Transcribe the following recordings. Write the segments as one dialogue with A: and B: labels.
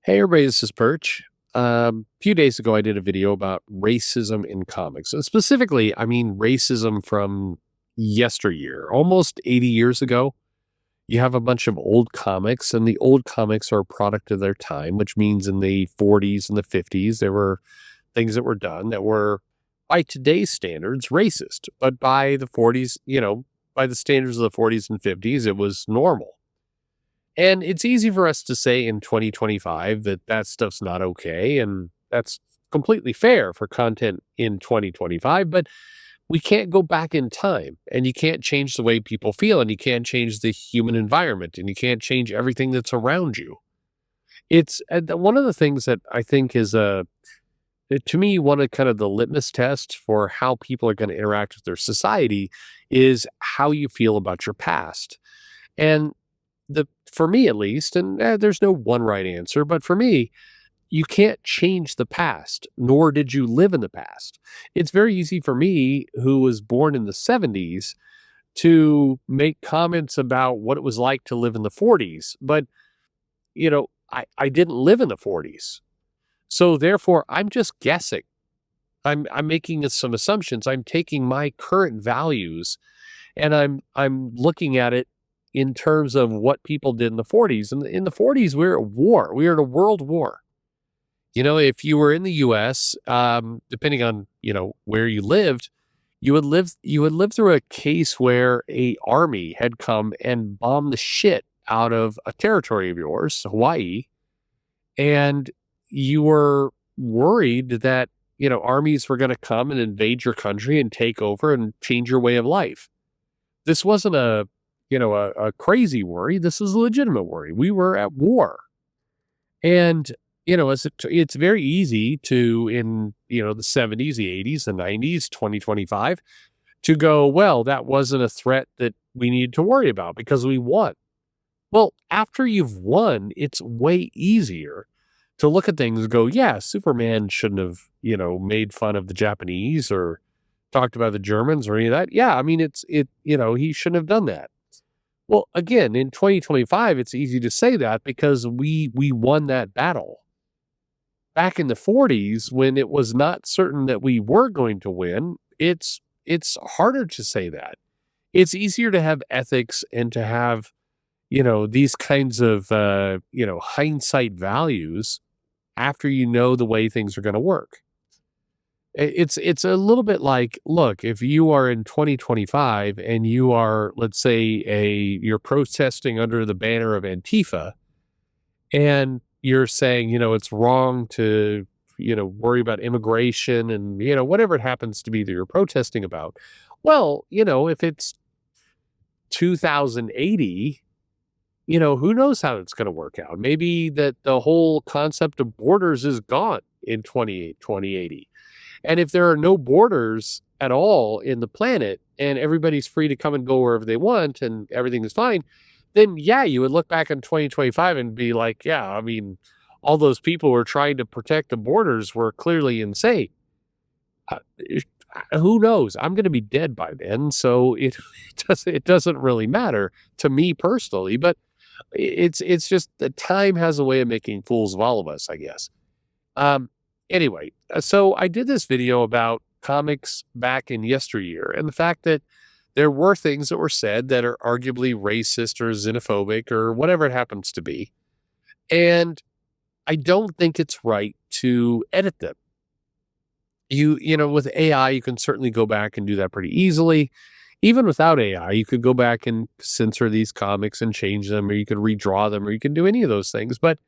A: Hey everybody, this is Perch. A few days ago, I did a video about racism in comics. And specifically, I mean racism from yesteryear, almost 80 years ago. You have a bunch of old comics, and the old comics are a product of their time, which means in the 40s and the 50s, there were things that were done that were, by today's standards, racist. But by the 40s, by the standards of the 40s and 50s, it was normal. And it's easy for us to say in 2025 that that stuff's not okay. And that's completely fair for content in 2025. But we can't go back in time, and you can't change the way people feel, and you can't change the human environment, and you can't change everything that's around you. It's one of the things that I think is to me, one of kind of the litmus tests for how people are going to interact with their society is how you feel about your past. And for me at least, and there's no one right answer, but for me, you can't change the past, nor did you live in the past. It's very easy for me, who was born in the 70s, to make comments about what it was like to live in the 40s. But, I didn't live in the 40s. So therefore, I'm just guessing. I'm making some assumptions. I'm taking my current values and I'm looking at it in terms of what people did in the 40s. And in the 40s, we were at war. We were in a world war. If you were in the US, depending on, where you lived, you would live through a case where a army had come and bombed the shit out of a territory of yours, Hawaii, and you were worried that, armies were going to come and invade your country and take over and change your way of life. This wasn't a crazy worry. This is a legitimate worry. We were at war. And, it's very easy to, in, the 70s, the 80s, the 90s, 2025, to go, well, that wasn't a threat that we needed to worry about because we won. Well, after you've won, it's way easier to look at things and go, yeah, Superman shouldn't have, made fun of the Japanese or talked about the Germans or any of that. Yeah, I mean, he shouldn't have done that. Well, again, in 2025, it's easy to say that because we won that battle. Back in the 40s, when it was not certain that we were going to win, it's harder to say that. It's easier to have ethics and to have, these kinds of hindsight values after you know the way things are going to work. It's a little bit like, look, if you are in 2025 and you are, let's say, you're protesting under the banner of Antifa, and you're saying, it's wrong to, worry about immigration and, whatever it happens to be that you're protesting about. Well, if it's 2080, who knows how it's going to work out? Maybe that the whole concept of borders is gone in 2080. And if there are no borders at all in the planet and everybody's free to come and go wherever they want and everything is fine, then yeah, you would look back in 2025 and be like, yeah, I mean, all those people who are trying to protect the borders were clearly insane. Uh, who knows? I'm going to be dead by then, so it doesn't really matter to me personally. But it's just that time has a way of making fools of all of us, I guess. Um, anyway, so I did this video about comics back in yesteryear and the fact that there were things that were said that are arguably racist or xenophobic or whatever it happens to be. And I don't think it's right to edit them. With AI, you can certainly go back and do that pretty easily. Even without AI, you could go back and censor these comics and change them, or you could redraw them, or you can do any of those things. But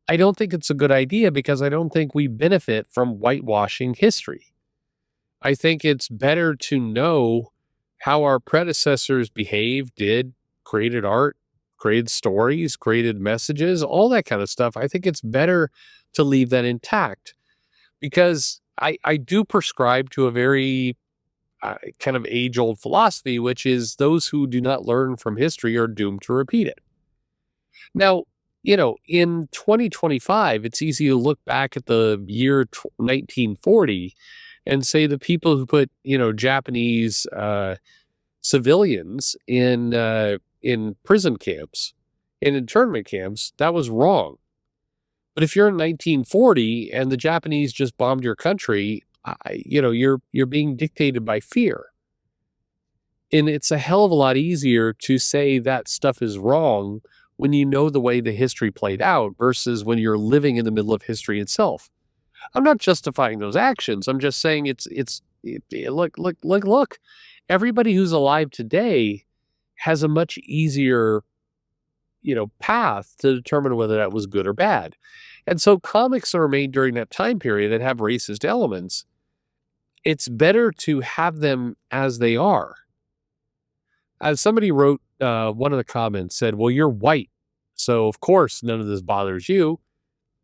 A: I don't think it's a good idea because I don't think we benefit from whitewashing history. I think it's better to know how our predecessors behaved, created art, created stories, created messages, all that kind of stuff. I think it's better to leave that intact because I do prescribe to a very kind of age-old philosophy, which is those who do not learn from history are doomed to repeat it. Now, in 2025, it's easy to look back at the year 1940 and say the people who put, Japanese civilians in prison camps, in internment camps, that was wrong. But if you're in 1940 and the Japanese just bombed your country, you're being dictated by fear. And it's a hell of a lot easier to say that stuff is wrong when you know the way the history played out versus when you're living in the middle of history itself. I'm not justifying those actions. I'm just saying look. Everybody who's alive today has a much easier, path to determine whether that was good or bad. And so comics that are made during that time period that have racist elements, it's better to have them as they are. As somebody wrote, one of the comments said, well, you're white. So of course none of this bothers you.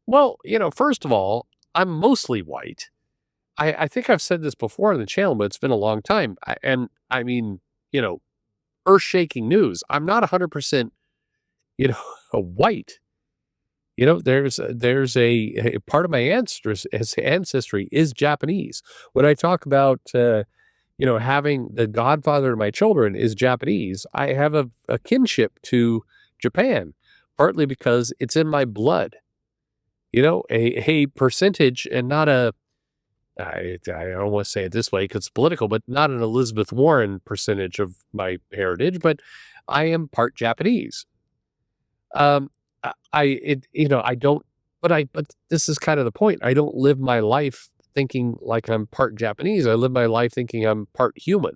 A: Well, first of all, I'm mostly white. I think I've said this before on the channel, but it's been a long time. And I mean, earth shaking news. I'm not 100%, you know, white. There's a part of my ancestry is Japanese. When I talk about, having the godfather of my children is Japanese, I have a kinship to Japan, partly because it's in my blood. A percentage and not I don't want to say it this way because it's political, but not an Elizabeth Warren percentage of my heritage, but I am part Japanese. Um, I don't, but this is kind of the point. I don't live my life thinking like I'm part Japanese. I live my life thinking I'm part human.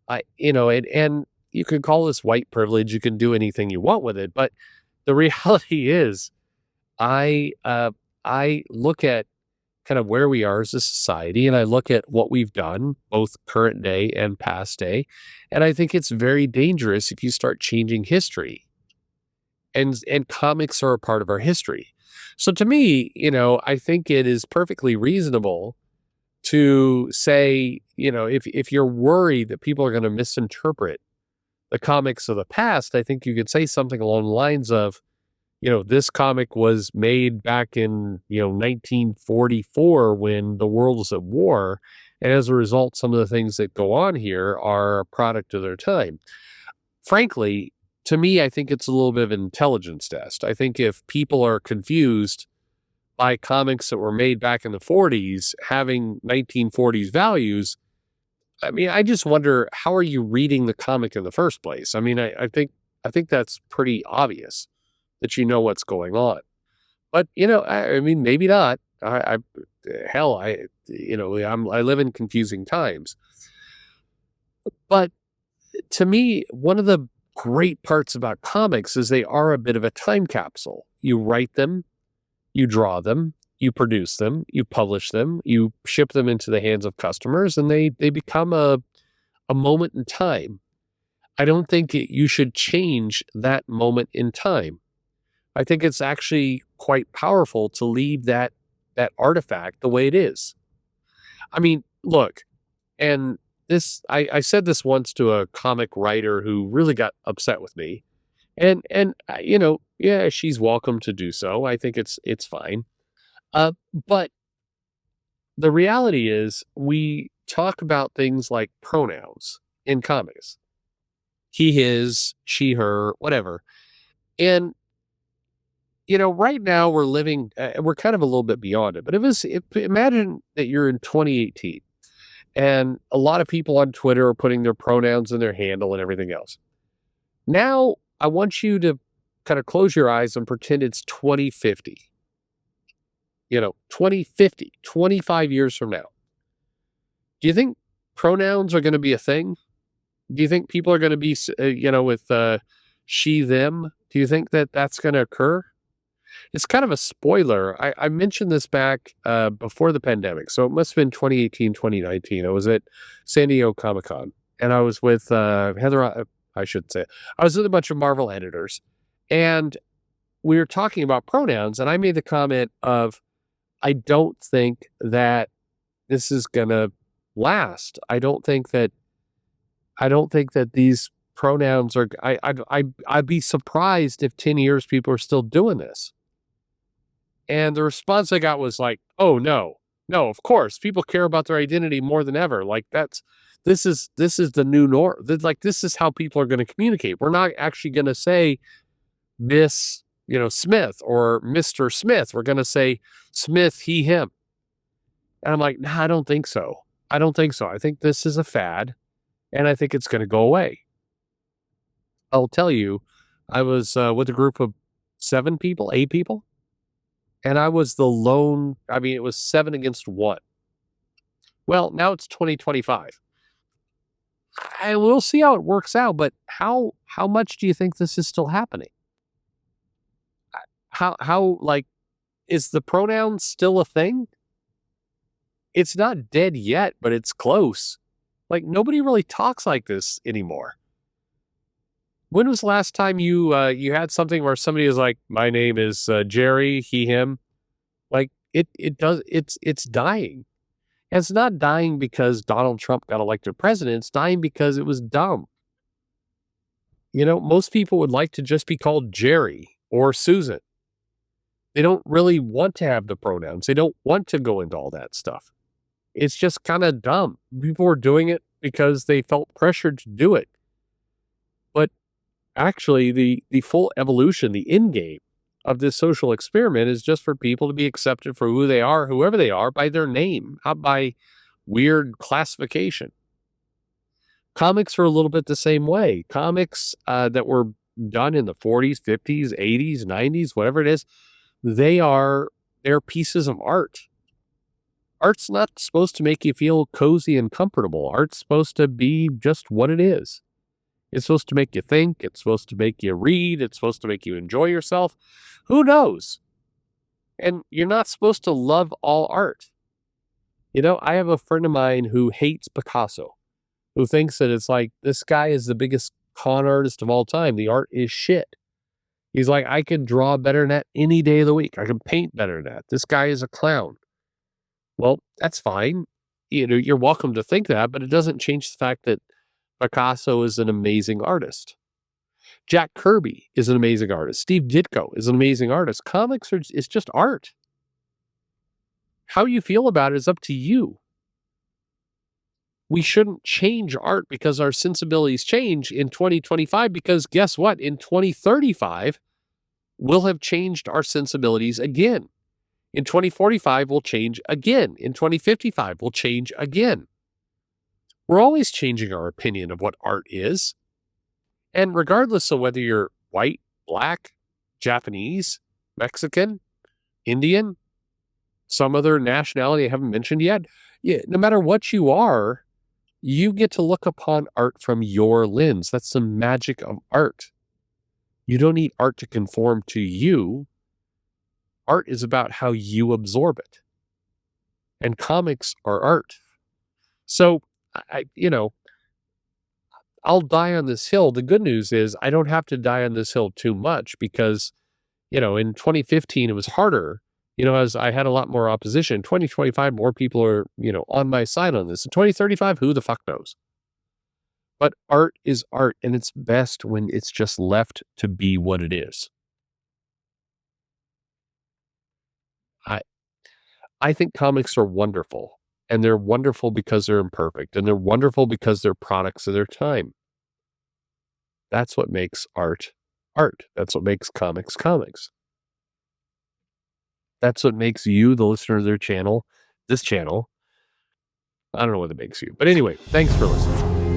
A: And you can call this white privilege. You can do anything you want with it, but the reality is, I look at kind of where we are as a society, and I look at what we've done, both current day and past day, and I think it's very dangerous if you start changing history. And comics are a part of our history. So to me, I think it is perfectly reasonable to say, if you're worried that people are going to misinterpret the comics of the past, I think you could say something along the lines of, this comic was made back in, 1944 when the world was at war. And as a result, some of the things that go on here are a product of their time. Frankly, to me, I think it's a little bit of an intelligence test. I think if people are confused by comics that were made back in the 40s having 1940s values, I mean, I just wonder, how are you reading the comic in the first place? I mean, I think that's pretty obvious that you know what's going on. But, I mean, maybe not. Hell, I live in confusing times. But to me, one of the great parts about comics is they are a bit of a time capsule. You write them, you draw them, you produce them, you publish them, you ship them into the hands of customers, and they become a moment in time. I don't think you should change that moment in time. I think it's actually quite powerful to leave that artifact the way it is. I mean, look, and I said this once to a comic writer who really got upset with me, and yeah, she's welcome to do so. I think it's fine. But the reality is, we talk about things like pronouns in comics: he, his, she, her, whatever, and right now we're kind of a little bit beyond it, but imagine that you're in 2018 and a lot of people on Twitter are putting their pronouns in their handle and everything else. Now, I want you to kind of close your eyes and pretend it's 2050. 2050, 25 years from now. Do you think pronouns are going to be a thing? Do you think people are going to be, with she, them? Do you think that that's going to occur? It's kind of a spoiler. I mentioned this back before the pandemic. So it must have been 2018, 2019. I was at San Diego Comic-Con, and I was with Heather. I should say. I was with a bunch of Marvel editors, and we were talking about pronouns, and I made the comment of, I don't think that this is going to last. I don't think that these pronouns are, I'd be surprised if 10 years people are still doing this. And the response I got was like, oh, no, of course, people care about their identity more than ever. Like this is the new norm. Like, this is how people are going to communicate. We're not actually going to say Miss Smith or Mr. Smith. We're going to say Smith, he, him. And I'm like, nah, I don't think so. I don't think so. I think this is a fad and I think it's going to go away. I'll tell you, I was with a group of 7 people, 8 people, and I was the lone. I mean, it was 7 against 1. Well, now it's 2025. I will see how it works out, but how much do you think this is still happening? How like is the pronoun still a thing? It's not dead yet, but it's close. Like nobody really talks like this anymore. When was the last time you had something where somebody is like, "My name is Jerry, he, him"? Like it's dying. And it's not dying because Donald Trump got elected president. It's dying because it was dumb. Most people would like to just be called Jerry or Susan. They don't really want to have the pronouns. They don't want to go into all that stuff. It's just kind of dumb. People were doing it because they felt pressured to do it. But actually, the full evolution, the end game of this social experiment is just for people to be accepted for who they are, whoever they are, by their name, not by weird classification. Comics are a little bit the same way. Comics that were done in the 40s, 50s, 80s, 90s, whatever it is, they're pieces of art. Art's not supposed to make you feel cozy and comfortable. Art's supposed to be just what it is. It's supposed to make you think. It's supposed to make you read. It's supposed to make you enjoy yourself. Who knows? And you're not supposed to love all art. I have a friend of mine who hates Picasso, who thinks that it's like, this guy is the biggest con artist of all time. The art is shit. He's like, I can draw better than that any day of the week. I can paint better than that. This guy is a clown. Well, that's fine. You're welcome to think that, but it doesn't change the fact that Picasso is an amazing artist. Jack Kirby is an amazing artist. Steve Ditko is an amazing artist. Comics is just art. How you feel about it is up to you. We shouldn't change art because our sensibilities change in 2025, because guess what? In 2035, we'll have changed our sensibilities again. In 2045, we'll change again. In 2055, we'll change again. We're always changing our opinion of what art is. And regardless of whether you're white, black, Japanese, Mexican, Indian, some other nationality I haven't mentioned yet, no matter what you are, you get to look upon art from your lens. That's the magic of art. You don't need art to conform to you. Art is about how you absorb it. And comics are art. So, I'll die on this hill. The good news is I don't have to die on this hill too much because, in 2015, it was harder. As I had a lot more opposition. 2025, more people are, on my side on this. In 2035, who the fuck knows? But art is art, and it's best when it's just left to be what it is. I think comics are wonderful, and they're wonderful because they're imperfect, and they're wonderful because they're products of their time. That's what makes art art. That's what makes comics comics. That's what makes you, the listener of this channel. I don't know what it makes you. But anyway, thanks for listening.